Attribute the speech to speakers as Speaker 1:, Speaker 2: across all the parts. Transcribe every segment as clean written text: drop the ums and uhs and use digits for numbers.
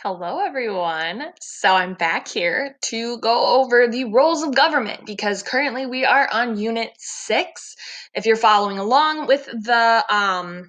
Speaker 1: Hello, everyone. So I'm back here to go over the roles of government because currently we are on Unit 6. If you're following along with the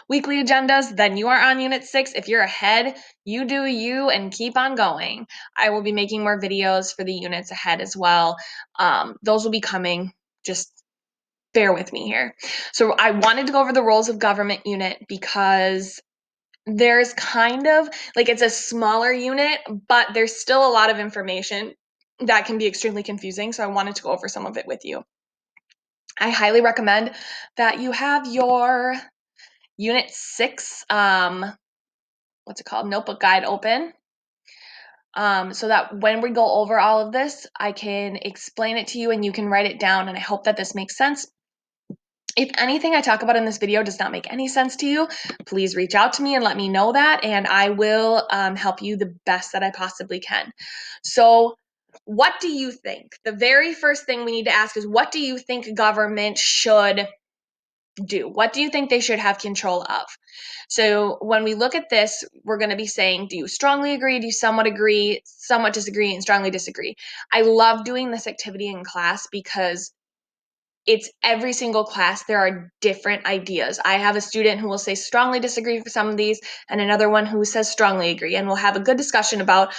Speaker 1: weekly agendas, then you are on Unit 6. If you're ahead, you do you and keep on going. I will be making more videos for the units ahead as well. Those will be coming. Just bear with me here. So I wanted to go over the roles of government unit because there's kind of like it's a smaller unit, but there's still a lot of information that can be extremely confusing. So I wanted to go over some of it with you. I highly recommend that you have your Unit 6, what's it called, notebook guide open. So that when we go over all of this, I can explain it to you and you can write it down. And I hope that this makes sense. If anything I talk about in this video does not make any sense to you, please reach out to me and let me know that, and I will help you the best that I possibly can. So, what do you think? The very first thing we need to ask is, what do you think government should do? What do you think they should have control of? So, when we look at this, we're going to be saying, do you strongly agree? Do you somewhat disagree, and strongly disagree? I love doing this activity in class because it's every single class there are different ideas. I have a student who will say strongly disagree for some of these and another one who says strongly agree, and we'll have a good discussion about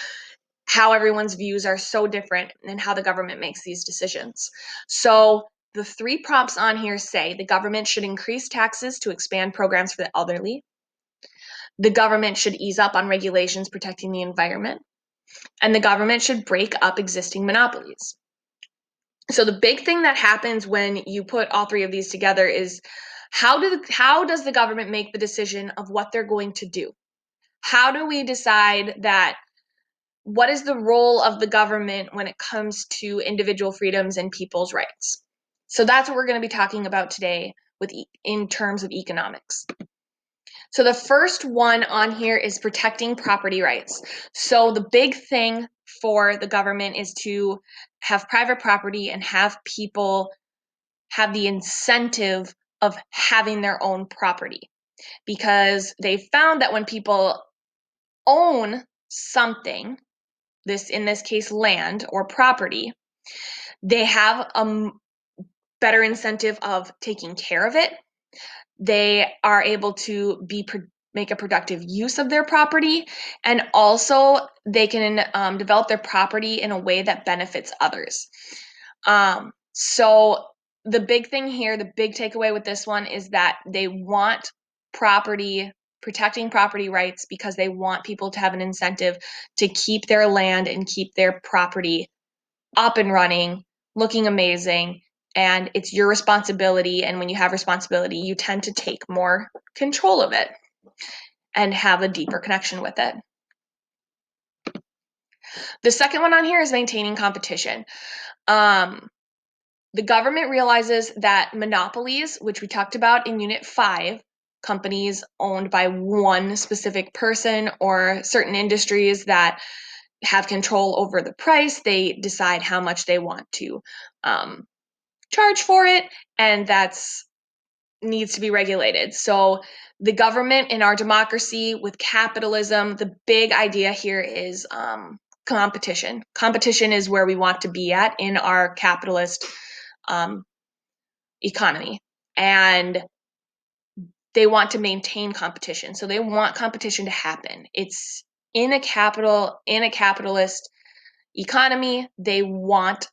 Speaker 1: how everyone's views are so different and how the government makes these decisions. So the three prompts on here say the government should increase taxes to expand programs for the elderly, the government should ease up on regulations protecting the environment, and the government should break up existing monopolies. So the big thing that happens when you put all three of these together is how does the government make the decision of what they're going to do? How do we decide that what is the role of the government when it comes to individual freedoms and people's rights? So that's what we're going to be talking about today in terms of economics. So the first one on here is protecting property rights. So the big thing for the government is to have private property and have people have the incentive of having their own property, because they found that when people own something, in this case land or property, they have a better incentive of taking care of it. They are able to make a productive use of their property, and also they can develop their property in a way that benefits others. So the big thing here, the big takeaway with this one is that they want protecting property rights because they want people to have an incentive to keep their land and keep their property up and running, looking amazing. And it's your responsibility. And when you have responsibility, you tend to take more control of it and have a deeper connection with it. The second one on here is maintaining competition. The government realizes that monopolies, which we talked about in Unit 5, companies owned by one specific person or certain industries that have control over the price, they decide how much they want to charge for it, and that's needs to be regulated. So the government in our democracy with capitalism, the big idea here is competition. Competition is where we want to be at in our capitalist economy, and they want to maintain competition. So they want competition to happen. It's in a capitalist economy, they want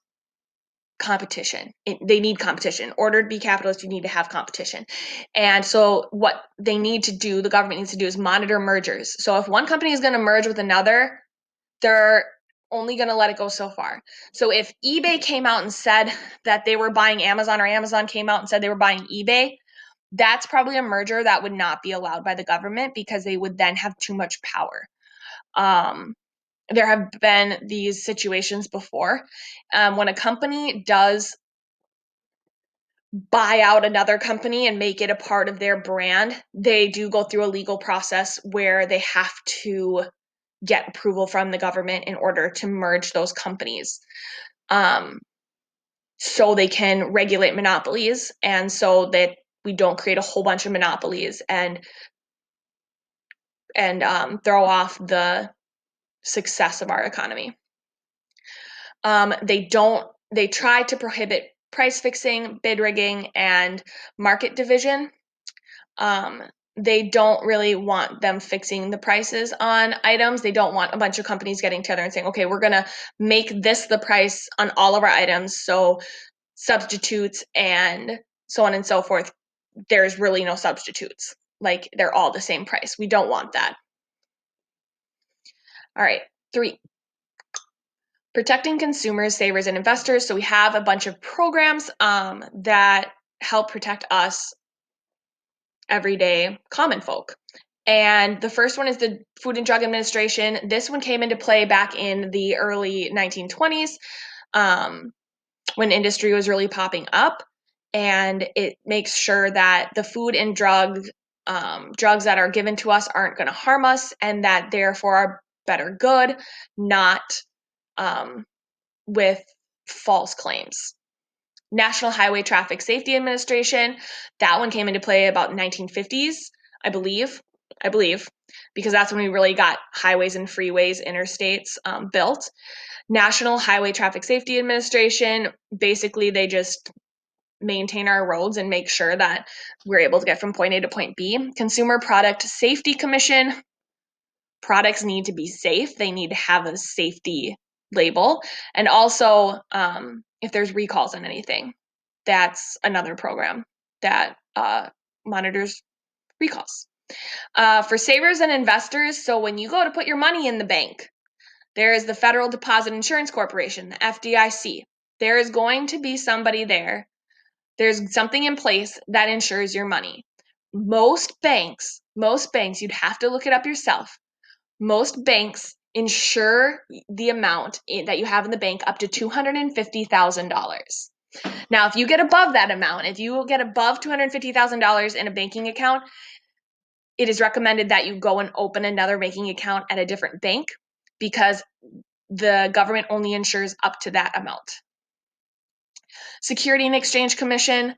Speaker 1: competition. They need competition. In order to be capitalist, you need to have competition. And so what they need to do, the government needs to do, is monitor mergers. So if one company is going to merge with another, they're only going to let it go so far. So if eBay came out and said that they were buying Amazon, or Amazon came out and said they were buying eBay, that's probably a merger that would not be allowed by the government because they would then have too much power. There have been these situations before. When a company does buy out another company and make it a part of their brand, they do go through a legal process where they have to get approval from the government in order to merge those companies. So they can regulate monopolies, and so that we don't create a whole bunch of monopolies and throw off the success of our economy. They try to prohibit price fixing, bid rigging, and market division. They don't really want them fixing the prices on items. They don't want a bunch of companies getting together and saying, okay, we're going to make this the price on all of our items. So substitutes and so on and so forth, there's really no substitutes. Like they're all the same price. We don't want that. All right, 3. Protecting consumers, savers, and investors. So we have a bunch of programs that help protect us, everyday common folk. And the first one is the Food and Drug Administration. This one came into play back in the early 1920s when industry was really popping up. And it makes sure that the food and drugs that are given to us aren't going to harm us and that therefore are better good, not with false claims. National Highway Traffic Safety Administration, that one came into play about 1950s, I believe, because that's when we really got highways and freeways, interstates built. National Highway Traffic Safety Administration, basically they just maintain our roads and make sure that we're able to get from point A to point B. Consumer Product Safety Commission, products need to be safe. They need to have a safety label. And also, if there's recalls on anything, that's another program that monitors recalls. For savers and investors, so when you go to put your money in the bank, there is the Federal Deposit Insurance Corporation, the FDIC. There is going to be somebody there. There's something in place that insures your money. Most banks, you'd have to look it up yourself. Most banks insure the amount that you have in the bank up to $250,000. Now, if you get above that amount, if you get above $250,000 in a banking account, it is recommended that you go and open another banking account at a different bank because the government only insures up to that amount. Security and Exchange Commission,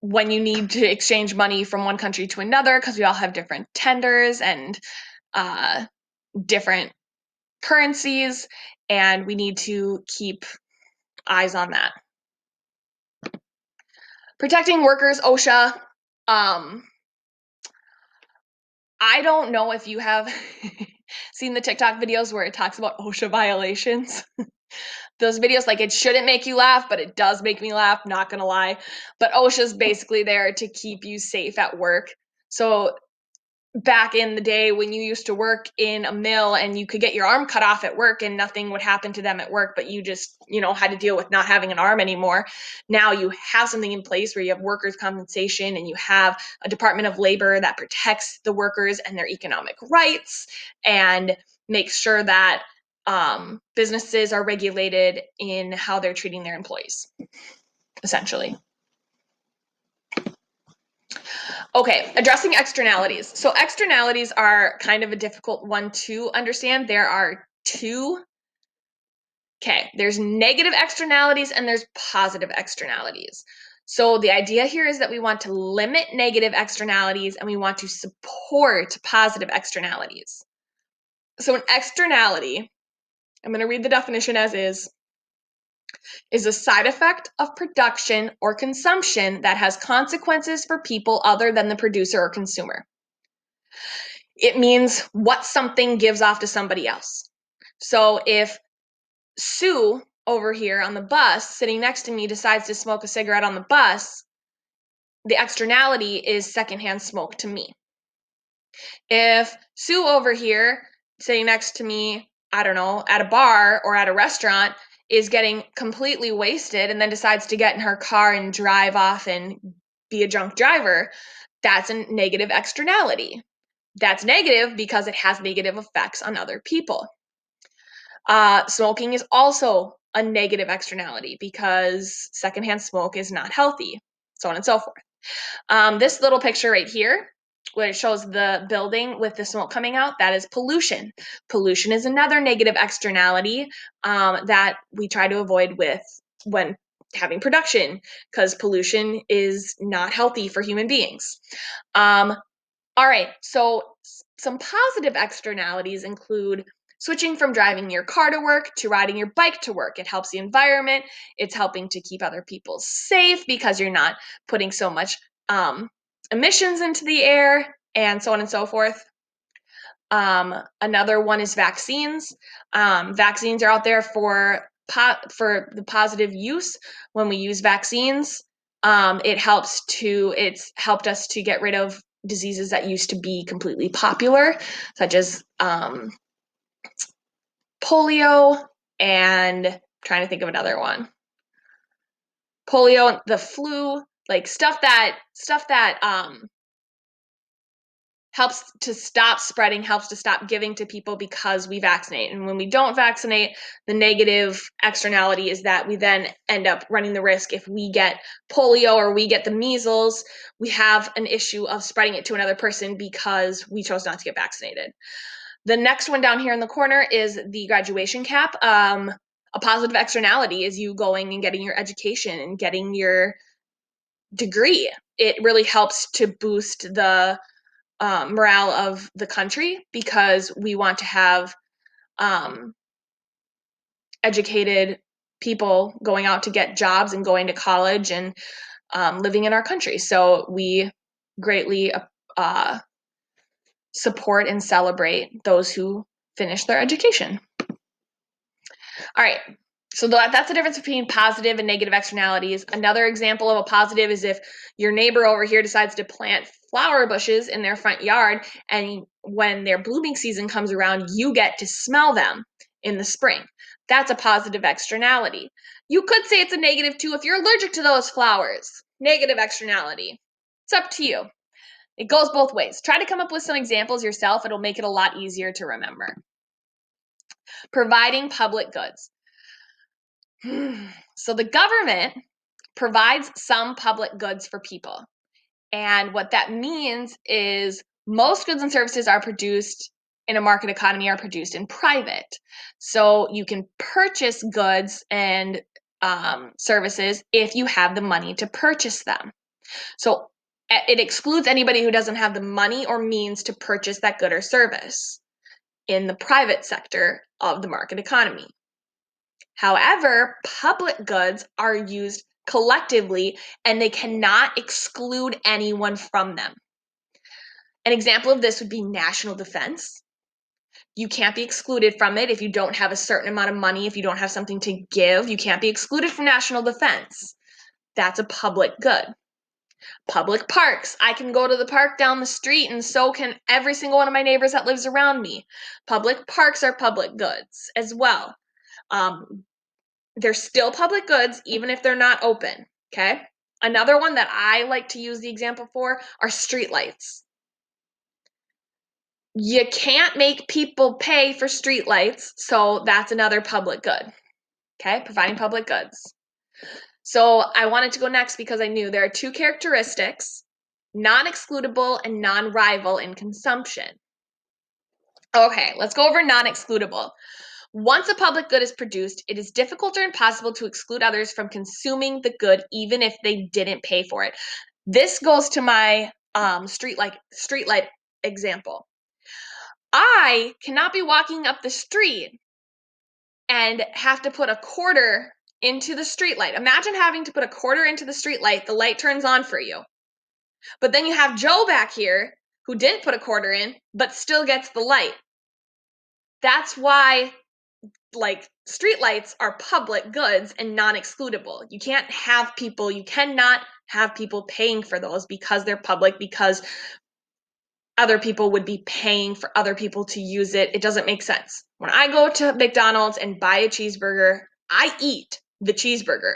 Speaker 1: when you need to exchange money from one country to another, because we all have different tenders and different currencies, and we need to keep eyes on that. Protecting workers, OSHA. I don't know if you have seen the TikTok videos where it talks about OSHA violations. Those videos, like, it shouldn't make you laugh, but it does make me laugh, not gonna lie. But OSHA's basically there to keep you safe at work. So back in the day when you used to work in a mill and you could get your arm cut off at work and nothing would happen to them at work, but you just, had to deal with not having an arm anymore. Now you have something in place where you have workers' compensation and you have a Department of Labor that protects the workers and their economic rights and makes sure that businesses are regulated in how they're treating their employees, essentially. Okay, addressing externalities. So externalities are kind of a difficult one to understand. There are two. Okay, there's negative externalities and there's positive externalities. So the idea here is that we want to limit negative externalities and we want to support positive externalities. So an externality, I'm going to read the definition as is a side effect of production or consumption that has consequences for people other than the producer or consumer. It means what something gives off to somebody else. So if Sue over here on the bus sitting next to me decides to smoke a cigarette on the bus, the externality is secondhand smoke to me. If Sue over here sitting next to me, I don't know, at a bar or at a restaurant is getting completely wasted and then decides to get in her car and drive off and be a drunk driver, that's a negative externality. That's negative because it has negative effects on other people. Smoking is also a negative externality because secondhand smoke is not healthy, so on and so forth. This little picture right here, where it shows the building with the smoke coming out, that is pollution. Pollution is another negative externality that we try to avoid when having production, because pollution is not healthy for human beings. All right, so some positive externalities include switching from driving your car to work to riding your bike to work. It helps the environment. It's helping to keep other people safe because you're not putting so much emissions into the air, and so on and so forth. Another one is vaccines. Vaccines are out there for the positive use. When we use vaccines, it's helped us to get rid of diseases that used to be completely popular, such as polio, and I'm trying to think of another one. Polio, the flu, like stuff that helps to stop spreading, helps to stop giving to people because we vaccinate. And when we don't vaccinate, the negative externality is that we then end up running the risk, if we get polio or we get the measles, we have an issue of spreading it to another person because we chose not to get vaccinated. The next one down here in the corner is the graduation cap. A positive externality is you going and getting your education and getting your degree. It really helps to boost the morale of the country because we want to have educated people going out to get jobs and going to college and living in our country. So we greatly support and celebrate those who finish their education. All right. So that's the difference between positive and negative externalities. Another example of a positive is if your neighbor over here decides to plant flower bushes in their front yard, and when their blooming season comes around, you get to smell them in the spring. That's a positive externality. You could say it's a negative too if you're allergic to those flowers. Negative externality. It's up to you. It goes both ways. Try to come up with some examples yourself. It'll make it a lot easier to remember. Providing public goods. So the government provides some public goods for people. And what that means is most goods and services are produced in a market economy, are produced in private. So you can purchase goods and services if you have the money to purchase them. So it excludes anybody who doesn't have the money or means to purchase that good or service in the private sector of the market economy. However, public goods are used collectively and they cannot exclude anyone from them. An example of this would be national defense. You can't be excluded from it if you don't have a certain amount of money, if you don't have something to give. You can't be excluded from national defense. That's a public good. Public parks. I can go to the park down the street, and so can every single one of my neighbors that lives around me. Public parks are public goods as well. They're still public goods, even if they're not open, okay? Another one that I like to use the example for are streetlights. You can't make people pay for streetlights, so that's another public good, okay? Providing public goods. So I wanted to go next because I knew there are two characteristics, non-excludable and non-rival in consumption. Okay, let's go over non-excludable. Once a public good is produced, it is difficult or impossible to exclude others from consuming the good, even if they didn't pay for it. This goes to my streetlight example. I cannot be walking up the street and have to put a quarter into the streetlight. Imagine having to put a quarter into the streetlight, the light turns on for you. But then you have Joe back here who didn't put a quarter in, but still gets the light. That's why streetlights are public goods and non-excludable. You cannot have people paying for those because they're public, because other people would be paying for other people to use it. It doesn't make sense. When I go to McDonald's and buy a cheeseburger, I eat the cheeseburger.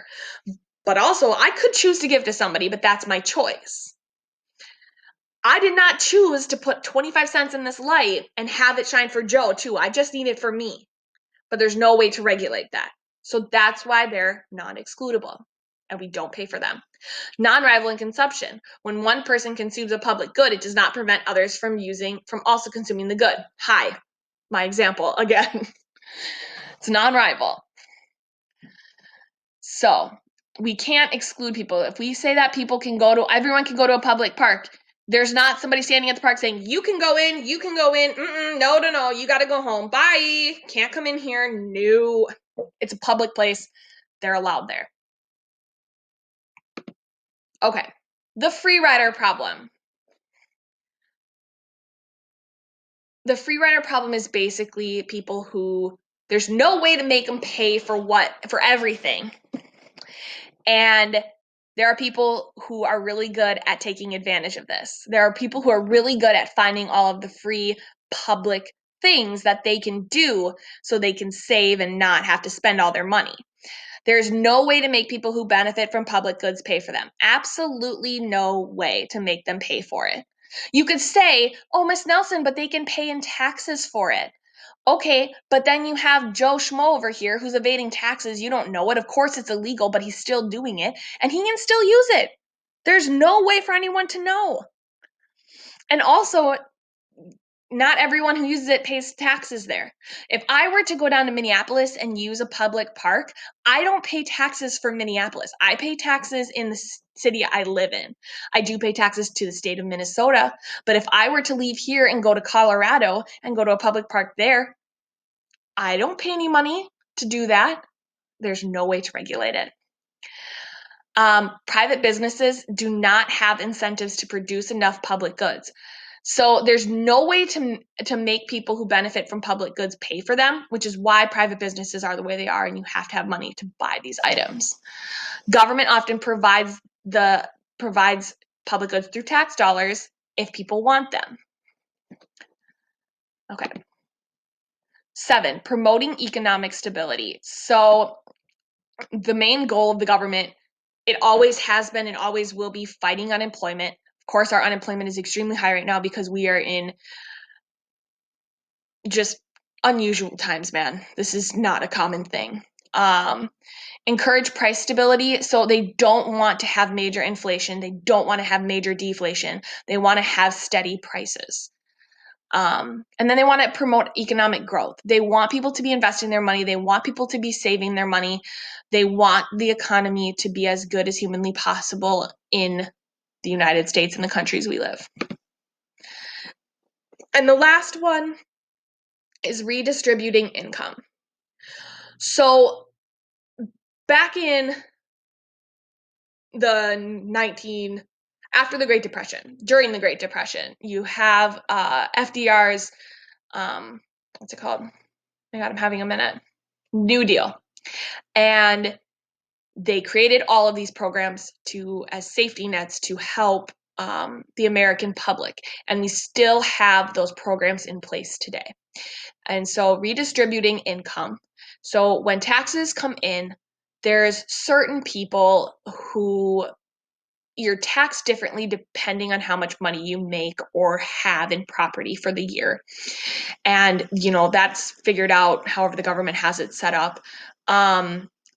Speaker 1: But also, I could choose to give to somebody, but that's my choice. I did not choose to put 25 cents in this light and have it shine for Joe too. I just need it for me. But there's no way to regulate that. So that's why they're non-excludable and we don't pay for them. Non-rival in consumption. When one person consumes a public good, it does not prevent others from also consuming the good. Hi, my example again. It's non-rival. So we can't exclude people. If we say that everyone can go to a public park, There's not somebody standing at the park saying, you can go in, no, you got to go home. Bye. Can't come in here. No. It's a public place. They're allowed there. Okay. The free rider problem. The free rider problem is basically people who there's no way to make them pay for everything. And there are people who are really good at taking advantage of this. There are people who are really good at finding all of the free public things that they can do so they can save and not have to spend all their money. There's no way to make people who benefit from public goods pay for them. Absolutely no way to make them pay for it. You could say, oh, Miss Nelson, but they can pay in taxes for it. Okay, but then you have Joe Schmo over here who's evading taxes. You don't know it. Of course, it's illegal, but he's still doing it, and he can still use it. There's no way for anyone to know. And also, not everyone who uses it pays taxes there. If I were to go down to Minneapolis and use a public park, I don't pay taxes for Minneapolis. I pay taxes in the city I live in. I do pay taxes to the state of Minnesota, but if I were to leave here and go to Colorado and go to a public park there, I don't pay any money to do that. There's no way to regulate it. Private businesses do not have incentives to produce enough public goods. So there's no way to make people who benefit from public goods pay for them, which is why private businesses are the way they are, and you have to have money to buy these items. Government often provides public goods through tax dollars if people want them. Okay. 7, promoting economic stability. So the main goal of the government, it always has been and always will be fighting unemployment. Of course, our unemployment is extremely high right now because we are in just unusual times, man. This is not a common thing. Encourage price stability. So they don't want to have major inflation. They don't want to have major deflation. They want to have steady prices. And then they want to promote economic growth. They want people to be investing their money. They want people to be saving their money. They want the economy to be as good as humanly possible in the United States and the countries we live. And the last one is redistributing income. So back in after the Great Depression, during the Great Depression, you have FDR's, what's it called? My God, I'm having a minute. New Deal. And they created all of these programs as safety nets to help the American public. And we still have those programs in place today. And so redistributing income. So when taxes come in, there's certain people who you're taxed differently depending on how much money you make or have in property for the year. And, that's figured out however the government has it set up.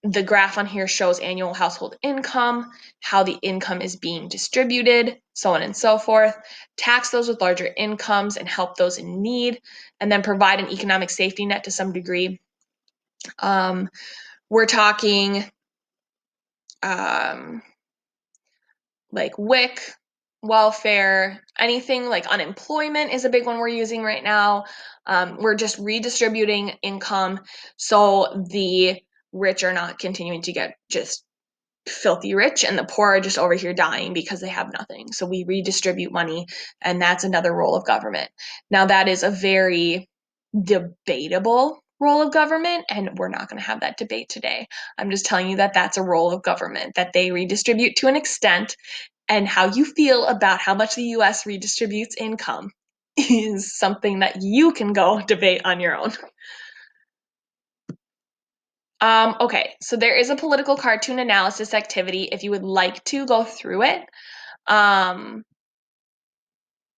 Speaker 1: The graph on here shows annual household income, how the income is being distributed, so on and so forth. Tax those with larger incomes and help those in need, and then provide an economic safety net to some degree. We're talking like WIC, welfare, anything like unemployment is a big one we're using right now. We're just redistributing income so the rich are not continuing to get just filthy rich and the poor are just over here dying because they have nothing. So we redistribute money, and that's another role of government. Now that is a very debatable role of government, and we're not going to have that debate today. I'm just telling you that that's a role of government, that they redistribute to an extent, and how you feel about how much the US redistributes income is something that you can go debate on your own. Okay, so there is a political cartoon analysis activity if you would like to go through it.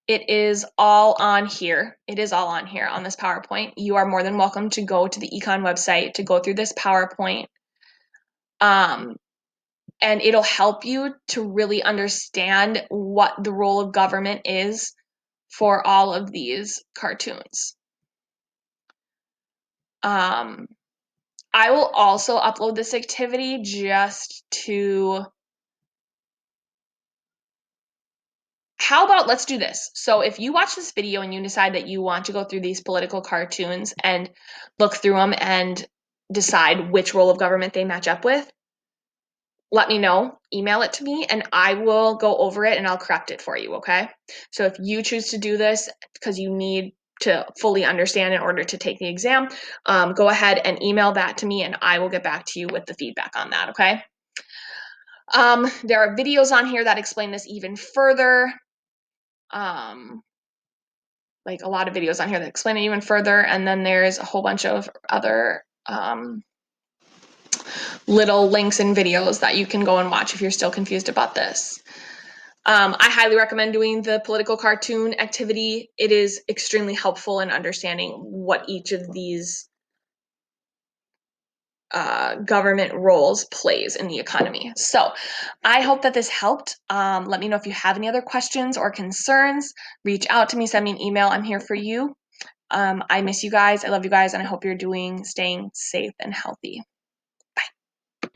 Speaker 1: It is all on here. It is all on here on this PowerPoint. You are more than welcome to go to the Econ website to go through this PowerPoint. And it'll help you to really understand what the role of government is for all of these cartoons. I will also upload this activity just to how about let's do this. So if you watch this video and you decide that you want to go through these political cartoons and look through them and decide which role of government they match up with, let me know, email it to me, and I will go over it and I'll correct it for you, okay? So if you choose to do this because you need to fully understand in order to take the exam, go ahead and email that to me and I will get back to you with the feedback on that, okay? There are videos on here that explain this even further. Like a lot of videos on here that explain it even further, and then there's a whole bunch of other little links and videos that you can go and watch if you're still confused about this. I highly recommend doing the political cartoon activity. It is extremely helpful in understanding what each of these government roles plays in the economy. So I hope that this helped. Let me know if you have any other questions or concerns. Reach out to me, send me an email. I'm here for you. I miss you guys. I love you guys, and I hope you're staying safe and healthy.